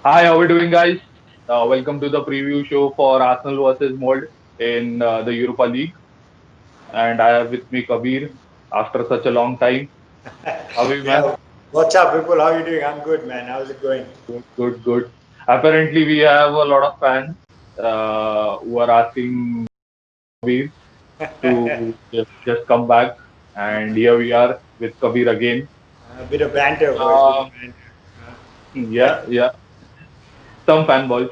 Hi, how are we doing, guys? Welcome to the preview show for Arsenal versus Molde in the Europa League. And I have with me Kabir after such a long time. How are you, man? Yeah, what's up, people? How you doing? I'm good, man. How's it going? Good, good, good. Apparently, we have a lot of fans who are asking Kabir to just come back. And here we are with Kabir again. A bit of banter, boys. Bit of Um, banter. yeah, yeah, some fanboys.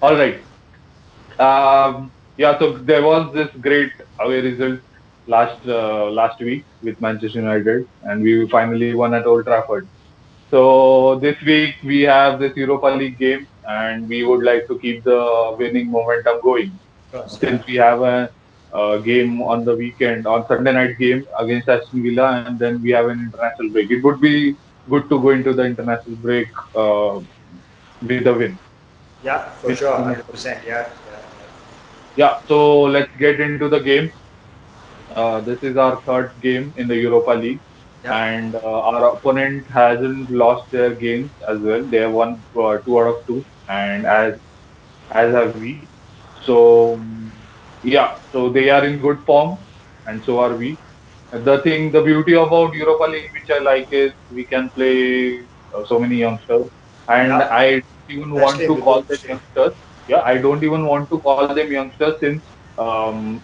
All right. Yeah, so there was this great away result last week with Manchester United, and we finally won at Old Trafford. So this week we have this Europa League game, and we would like to keep the winning momentum going. Of course, yeah. Since we have a game on the weekend, on Sunday night game against Aston Villa, and then we have an international break. It would be good to go into the international break uh, with a win. Yeah, for sure. 100%. Yeah, yeah. Yeah, so let's get into the game. This is our third game in the Europa League, Yeah. and our opponent hasn't lost their games as well. They have won two out of two, and as have we. So yeah, so they are in good form, and so are we. The beauty about Europa League, which I like, is we can play so many youngsters, and Yeah. I don't even want Especially in to the call group them stage. youngsters. Yeah, I don't even want to call them youngsters since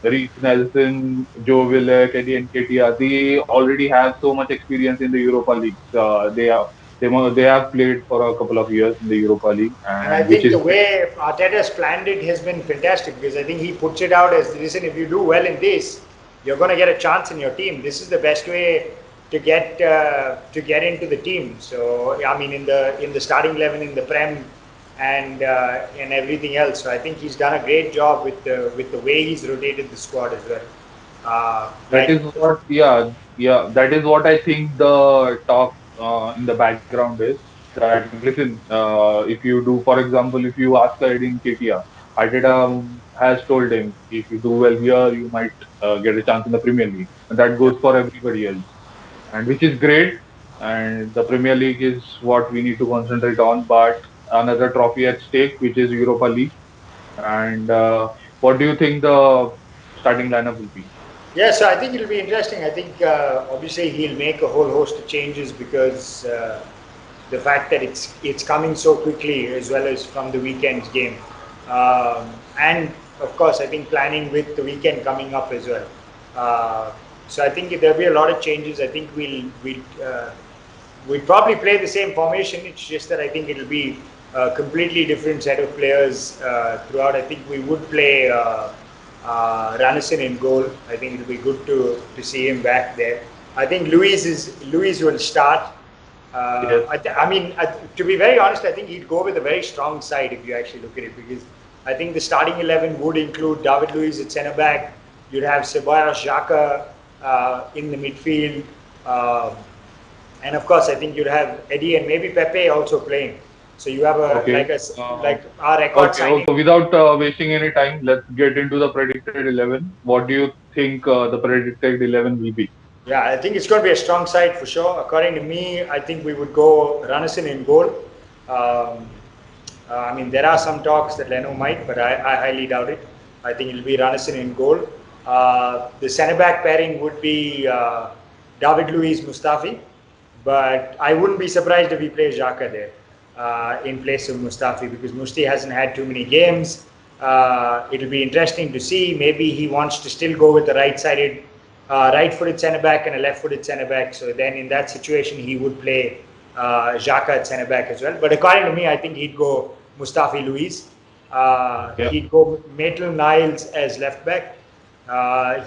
Reece Nelson, Joe Willock, Eddie Nketiah, they already have so much experience in the Europa League. They have played for a couple of years in the Europa League, And I and which think is the great. way Arteta's planned it has been fantastic because I think he puts it out as, listen, if you do well in this, you're going to get a chance in your team. This is the best way to get into the team. So I mean, in the starting 11 in the Prem and everything else. So I think he's done a great job with the way he's rotated the squad as well. That Like is what, yeah, that is what I think the talk in the background is. That listen, if you do, for example, if you ask Eddie Nketiah, Arteta has told him, if you do well here, you might get a chance in the Premier League, and that yeah, goes for everybody else, and which is great. And the Premier League is what we need to concentrate on, but another trophy at stake, which is Europa League. And what do you think the starting lineup will be? yeah. So I think it'll be interesting. I think obviously he'll make a whole host of changes because. The fact that it's coming so quickly as well as from the weekend's game, and of course I think planning with the weekend coming up as well. Uh, so I think there'll be a lot of changes. I think we'll probably play the same formation. It's just that I think it'll be a completely different set of players throughout. I think we would play Ranison in goal. I think it'll be good to see him back there. I think Luis will start. Yes. I mean, to be very honest, I think he'd go with a very strong side if you actually look at it, because I think the starting 11 would include David Luiz at centre back. You'd have Ceballos, Xhaka in the midfield, um, and of course, I think you'd have Eddie and maybe Pepe also playing. So you have Okay. like our record Okay. signing. Okay. Without wasting any time, let's get into the predicted 11. What do you think the predicted 11 will be? Yeah, I think it's going to be a strong side for sure. According to me, I think we would go Ranison in goal. Um, I mean, there are some talks that Leno might, but I highly doubt it. I think it'll be Ranison in goal. The centre back pairing would be David Luiz Mustafi, but I wouldn't be surprised if he plays Xhaka there in place of Mustafi because Musti hasn't had too many games. It'll be interesting to see. Maybe he wants to still go with the right-footed centre back and a left-footed centre back. So then, in that situation, he would play Xhaka at centre back as well. But according to me, I think he'd go Mustafi Luiz. Yeah. He'd go Maitland Niles as left back.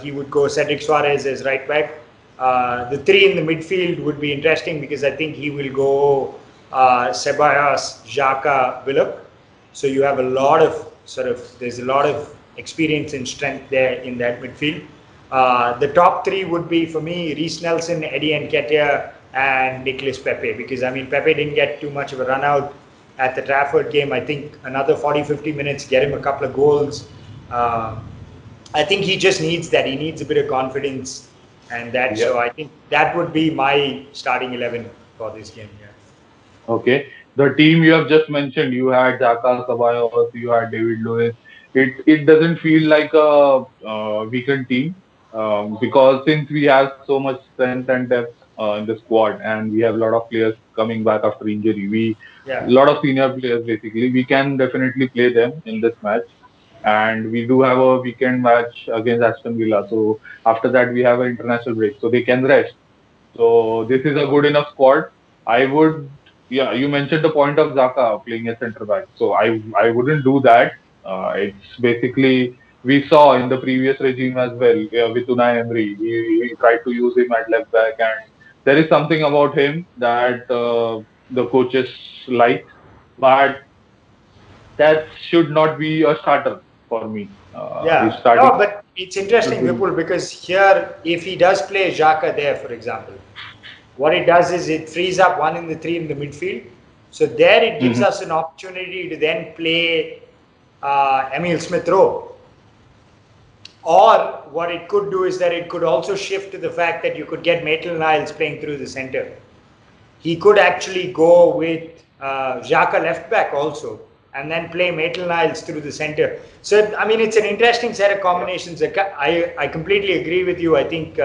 He would go Cedric Suarez as right back. The three in the midfield would be interesting because I think he will go Ceballos, Xhaka, Willock. So you have a lot of there's a lot of experience and strength there in that midfield. The top three would be for me Reece Nelson, Eddie Nketiah, and Nicolas Pepe because I mean Pepe didn't get too much of a run out at the Trafford game. I think another 40-50 minutes, get him a couple of goals. Uh, I think he just needs that. He needs a bit of confidence and that. Yeah. So I think that would be my starting 11 for this game. Yeah. Okay. The team you have just mentioned, you had Xhaka, Ceballos, you had David Luiz. It doesn't feel like a weakened team, because since we have so much strength and depth in the squad, and we have a lot of players coming back after injury, we Yeah, a lot of senior players basically, we can definitely play them in this match. And we do have a weekend match against Aston Villa. So after that, we have an international break, so they can rest. So this is a good enough squad. I would, yeah, you mentioned the point of Zaka playing a center back. So I wouldn't do that. It's basically we saw in the previous regime as well, with Unai Emery. He tried to use him at left back, and there is something about him that the coaches like, but that should not be a starter for me. His yeah. starting No, but it's should interesting, be Vipul, because here, if he does play Xhaka there, for example, what it does is it frees up one in the three in the midfield. So there it gives Mhm. us an opportunity to then play Emil Smith Rowe. Or what it could do is that it could also shift to the fact that you could get Maitland Niles playing through the center. He could actually go with Xhaka left back also, and then play Maitland Niles through the center. So I mean, it's an interesting set of combinations. I completely agree with you. I think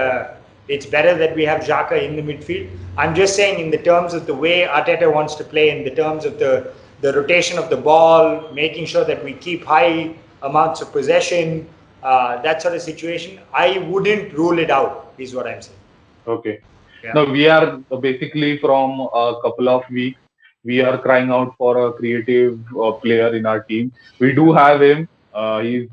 it's better that we have Xhaka in the midfield. I'm just saying, in the terms of the way Arteta wants to play, in the terms of the rotation of the ball, making sure that we keep high amounts of possession, that sort of situation, I wouldn't rule it out. Is what I'm saying. okay. Yeah. No, we are basically from a couple of weeks, we are crying out for a creative player in our team. We do have him. He's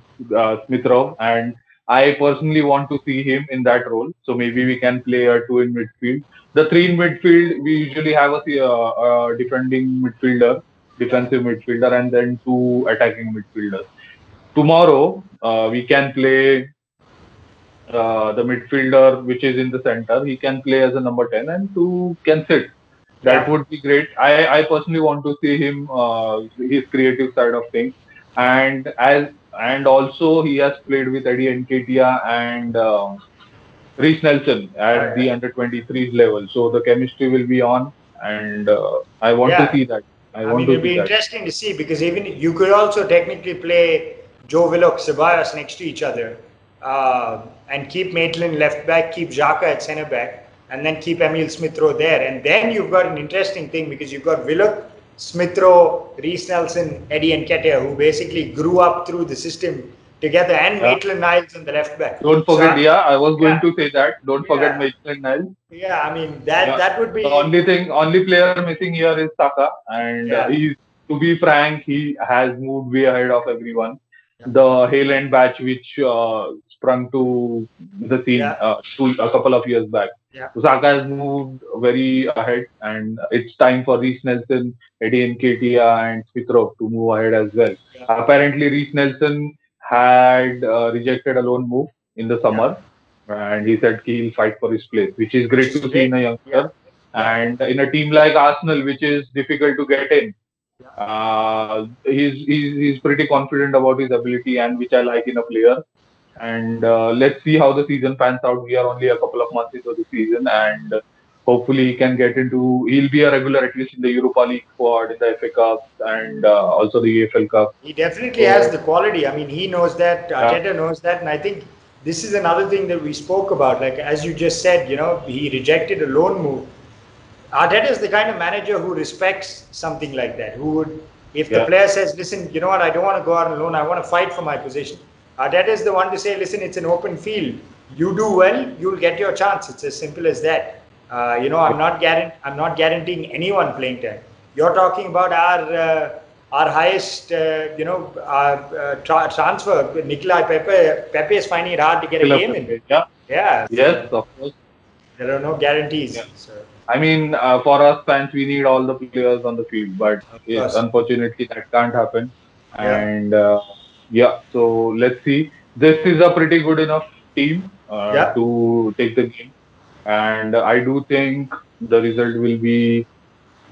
Smith Rowe, and I personally want to see him in that role. So maybe we can play a two in midfield. The three in midfield, we usually have a defending midfielder, Yeah. defensive midfielder, and then two attacking midfielders. Tomorrow, we can play the midfielder which is in the center. He can play as a number 10 and two can sit. That Yeah. would be great. I personally want to see him, his creative side of things. And as and also he has played with Eddie Nketiah and Reece Nelson Oh, at the yeah. under 23s level. So the chemistry will be on, and I want to Yeah. see that. I I want mean, to it'll see be that. interesting to see because even you could also technically play Joe Willock, Ceballos next to each other, and keep Maitland left back, keep Xhaka at centre back, and then keep Emil Smith Rowe there. And then you've got an interesting thing because you've got Willock, Smith Rowe, Reece Nelson, Eddie Nketiah, who basically grew up through the system together, and Yeah. Maitland Niles on the left back. Don't So, forget, yeah, I was going yeah, to say that. Don't forget yeah, Maitland Niles. yeah. I mean, Yeah. that would The be, only player missing here is Saka, and yeah, to be frank, he has moved way ahead of everyone. yeah, The Haaland batch, which sprung to the scene yeah, a couple of years back. yeah, So Saka has moved very ahead, and it's time for Reece Nelson, Eddie Nketiah, and Smith Rowe to move ahead as well. yeah, Apparently, Reece Nelson had rejected a loan move in the yeah. summer, and he said he'll fight for his place, which is Which great is to see in great. a Yeah, youngster. yeah, And in a team like Arsenal, which is difficult to get in, yeah. he's pretty confident about his ability, and which I like in a player. And let's see how the season pans out. We are only a couple of months into the season, and hopefully he can get into. He'll be a regular at least in the Europa League squad, in the FA Cups, and also the EFL Cup. He definitely has So the quality. I mean, he knows that. yeah, Arteta knows that, and I think this is another thing that we spoke about. Like as you just said, he rejected a loan move. Arteta is the kind of manager who respects something like that. Who would, if the yeah, player says, "Listen, you know what? I don't want to go out on loan. I want to fight for my position." Arteta is the one to say, "Listen, it's an open field. You do well, you'll get your chance. It's as simple as that." yeah. I'm not guaranteeing anyone playing time. You're talking about our highest, transfer. Nikolai Pepe. Pepe is finding it hard to get a Still game a in. yeah. Yeah, Yes, so of course. there are no guarantees. Yeah. So, I mean, for us fans, we need all the players on the field, but of yes, course. unfortunately, that can't happen. Yeah. And yeah, so let's see. This is a pretty good enough team Yeah. to take the game, and I do think the result will be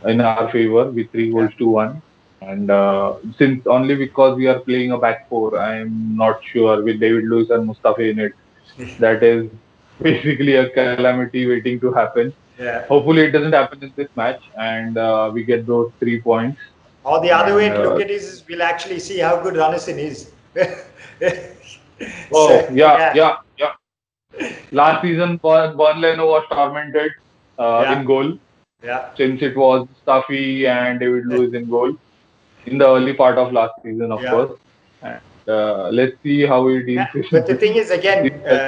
in our favor with three goals Yeah. to one. And since only because we are playing a back four, I'm not sure with David Luiz and Mustafa in it. That is basically a calamity waiting to happen. Yeah. Hopefully, it doesn't happen in this match, and we get those 3 points. Or the other way And to look at it is we'll actually see how good Runnison is. So oh yeah, yeah, yeah, yeah. Last season, Leno was tormented yeah, in goal yeah, since it was Mustafi and David Luiz in goal in the early part of last season, of yeah. course. And let's see how he deals Yeah, with but the thing is, this again, season.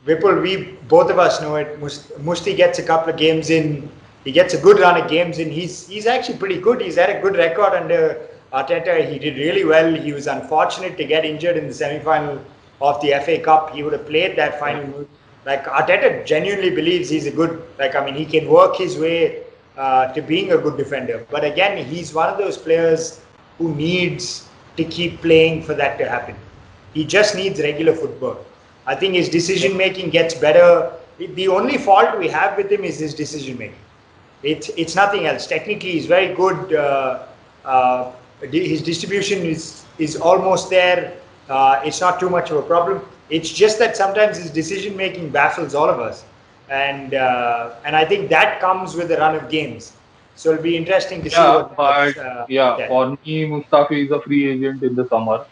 Vipul, we both of us know it. Musti gets a couple of games in. He gets a good run of games in. He's actually pretty good. He's had a good record under Arteta. He did really well. He was unfortunate to get injured in the semi-final of the FA Cup. He would have played that Yeah, final. Like Arteta genuinely believes he's a good. Like I mean, he can work his way to being a good defender. But again, he's one of those players who needs to keep playing for that to happen. He just needs regular football. I think his yeah, decision making gets better. The only fault we have with him is his decision making. It's nothing else. Technically, he's very good. Uh, his distribution is almost there. It's not too much of a problem. It's just that sometimes his decision making baffles all of us, and I think that comes with the run of games. So it'll be interesting to see yeah. what But happens with yeah, that. for me, Mustafi is a free agent in the summer,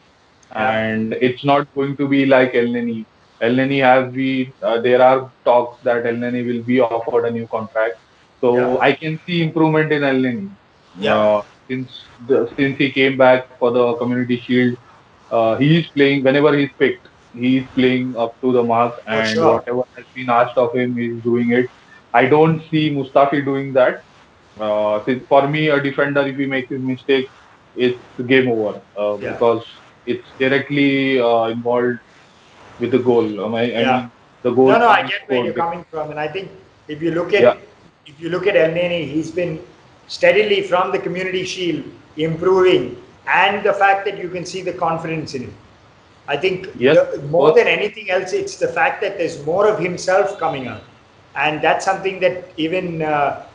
Yeah, and it's not going to be like El Neni. El Neni has been, there are talks that El Neni will be offered a new contract. So yeah, I can see improvement in El Neni. yeah, Since he came back for the Community Shield, he is playing whenever he's picked. He is playing up to the mark, for and sure. whatever has been asked of him, he's doing it. I don't see Mustafi doing that. For me, a defender, if he makes his mistake, it's game over Yeah. because it's directly involved with the goal. I Yeah. mean, the goal No, no, I being get where scored. you're coming from, and I think if you look at Yeah. if you look at El Neni, he's been steadily from the Community Shield improving, and the fact that you can see the confidence in him. I think Yes, the of more course. than anything else, it's the fact that there's more of himself coming out, and that's something that even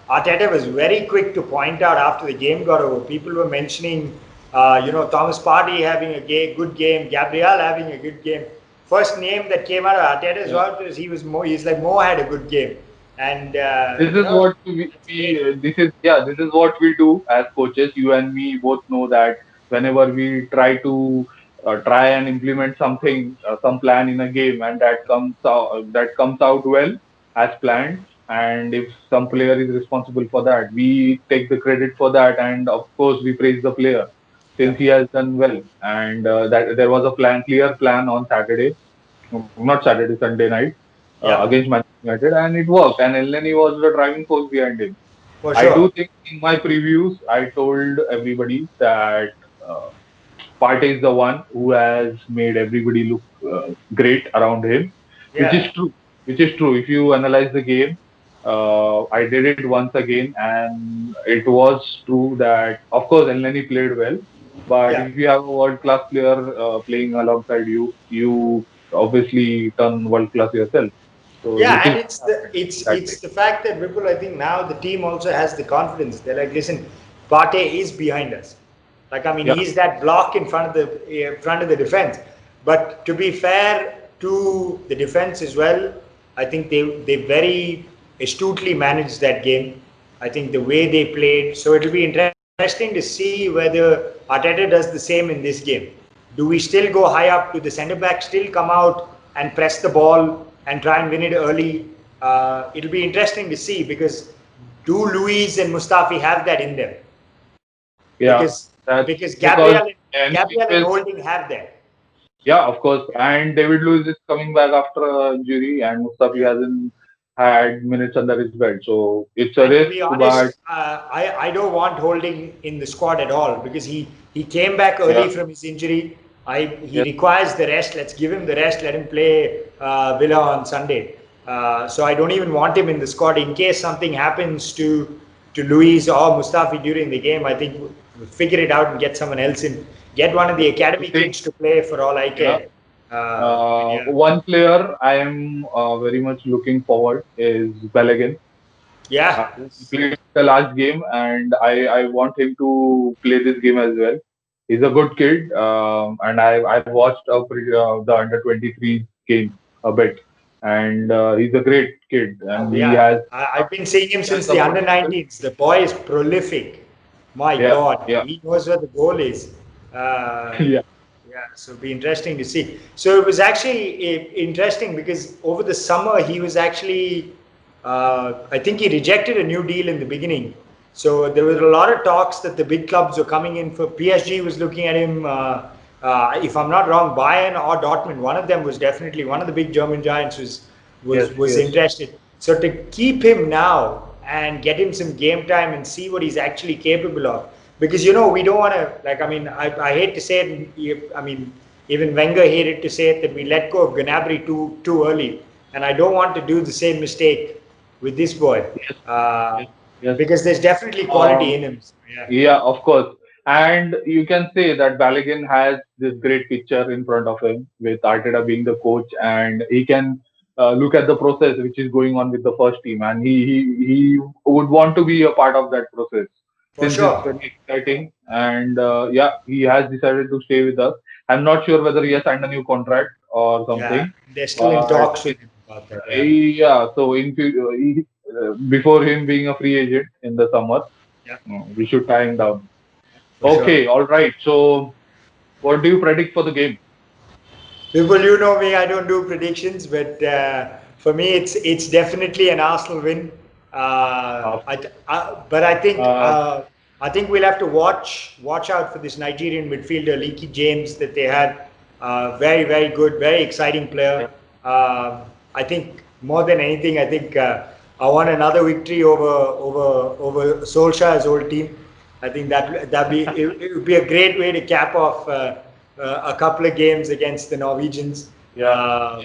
Arteta was very quick to point out after the game got over. People were mentioning, Thomas Partey having a good game, Gabriel having a good game. First name that came out of Arteta's Yeah. mouth was he was more. He's like Mo had a good game, and This is what that's great. this is, yeah, this is what we do as coaches. You and me both know that whenever we try and implement something, some plan in a game, and that comes out well as planned, and if some player is responsible for that, we take the credit for that, and of course we praise the player Yeah, since he has done well. And that there was a clear plan on Saturday, not Saturday, Sunday night yeah, against Manchester United, and it worked. And Elneny was the driving force behind him. for I sure. do think in my previews, I told everybody that uh, Partey is the one who has made everybody look great around him, which is Yeah, true. Which is true. If you analyze the game, I did it once again, and it was true that, of course, Elneny played well. But yeah. if you have a world class player playing alongside you, you obviously turn world class yourself. So which Yeah, is and what happened that day. it's the fact that Ripple, I think now the team also has the confidence. They're like, listen, Partey is behind us. Like, I mean, Yeah, he's that block in front of the defense. But to be fair to the defense as well, I think they very astutely managed that game. I think the way they played. So it'll be interesting to see whether Arteta does the same in this game. Do we still go high up? Do the centre back still come out and press the ball and try and win it early? It'll be interesting to see because do Luis and Mustafi have that in them? yeah. Because That's Gabriel because any Gabriel and weakness. Holding have that. Yeah, of course. And David Luiz is coming back after injury, and Mustafi Yeah. hasn't had minutes under his belt. So it's a And to risk, be but honest, I don't want Holding in the squad at all because he came back yeah, early from his injury. He yes, requires the rest. Let's give him the rest. Let him play Villa on Sunday. So I don't even want him in the squad in case something happens to Luis or Mustafi during the game. I think we'll figure it out and get someone else in. Get one of the I academy think, kids to play for all I yeah. care. But yeah, One player I am very much looking forward is Balogun. yeah, He played the last game, and I want him to play this game as well. He's a good kid, and I've watched the under 23 game a bit, and he's a great kid, and he Yeah, has I've been seeing him he has since the the under potential. 19s. The boy is prolific. My Yeah, God, yeah, he knows where the goal is. Uh, yeah, yeah, so it'll be interesting to see. So it was actually interesting because over the summer he was actually, I think he rejected a new deal in the beginning. So there were a lot of talks that the big clubs were coming in for. PSG was looking at him. If I'm not wrong, Bayern or Dortmund, one of them was definitely one of the big German giants yes, was yes, interested. So to keep him now and get him some game time and see what he's actually capable of, because we don't want to, like, I mean, I hate to say it. I mean, even Wenger hated to say it, that we let go of Gnabry too early, and I don't want to do the same mistake with this boy, yes, uh, yes, yes. because there's definitely quality Um, in him. So, yeah, Yeah, of course. And you can say that Balogun has this great picture in front of him with Arteta being the coach, and he can look at the process which is going on with the first team, and he would want to be a part of that process for since it's sure. very exciting. And yeah, he has decided to stay with us. I'm not sure whether he has signed a new contract or Yeah, something, they're still in but talks with him about that. Yeah, yeah. So before him being a free agent in the summer, yeah, we should tie him down. for sure. Okay, all right. So, what do you predict for the game? People, you know me, I don't do predictions, but for me, it's definitely an Arsenal win. Of course. But Uh, I think we'll have to watch out for this Nigerian midfielder, Leaky James, that they had. Very good, very exciting player. yeah, I think more than anything, I think I want another victory over Solskjaer's old team. I think it would be a great way to cap off a couple of games against the Norwegians, yeah,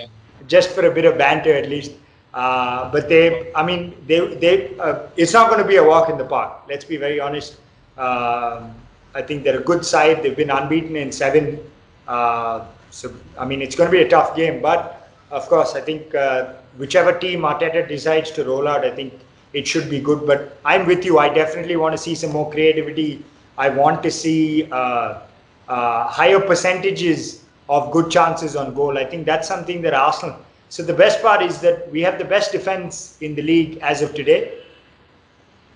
just for a bit of banter at least. But I mean, it's not going to be a walk in the park. Let's be very honest. I think they're a good side. They've been unbeaten in seven. So I mean, it's going to be a tough game. But of course, I think whichever team Arteta decides to roll out, I think it should be good. But I'm with you. I definitely want to see some more creativity. I want to see higher percentages of good chances on goal. I think that's something that Arsenal. So the best part is that we have the best defense in the league as of today.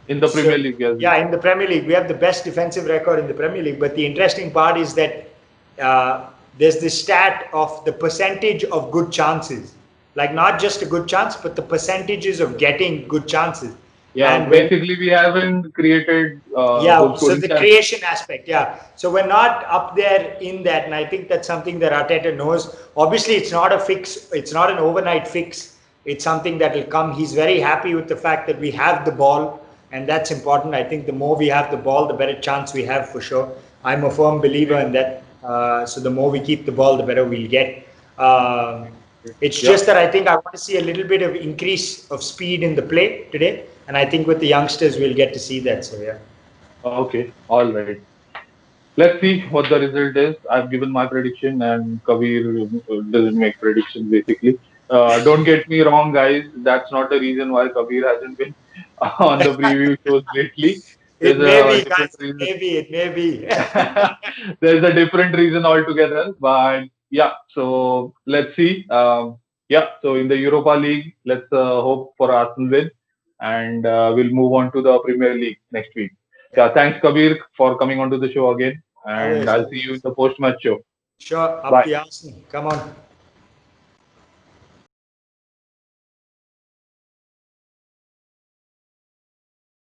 in the So Premier League as well. yeah, in the Premier League, we have the best defensive record in the Premier League. But the interesting part is that there's this stat of the percentage of good chances, like not just a good chance, but the percentages of getting good chances. Yeah, And when basically we haven't created goal Yeah, so scoring the chances. creation aspect, yeah. So we're not up there in that, and I think that's something that Arteta knows. Obviously, it's not a fix, it's not an overnight fix. It's something that will come. He's very happy with the fact that we have the ball, and that's important. I think the more we have the ball, the better chance we have for sure. I'm a firm believer in that. So the more we keep the ball, the better we'll get. Um, it's Yeah. just that I think I want to see a little bit of increase of speed in the play today, and I think with the youngsters we'll get to see that. So yeah. Okay. All right. Let's see what the result is. I've given my prediction, and Kabir doesn't make predictions basically. Don't get me wrong, guys. That's not the reason why Kabir hasn't been on the preview shows lately. It There's may a be, different guys. reason. It may be. There's a different reason altogether. But yeah, so let's see. Yeah, so in the Europa League, let's hope for Arsenal win, and we'll move on to the Premier League next week. Yeah, Yeah, thanks Kabir for coming onto the show again, and always, I'll see you in always. the post-match show. Sure, up Bye. the Arsenal. Come on.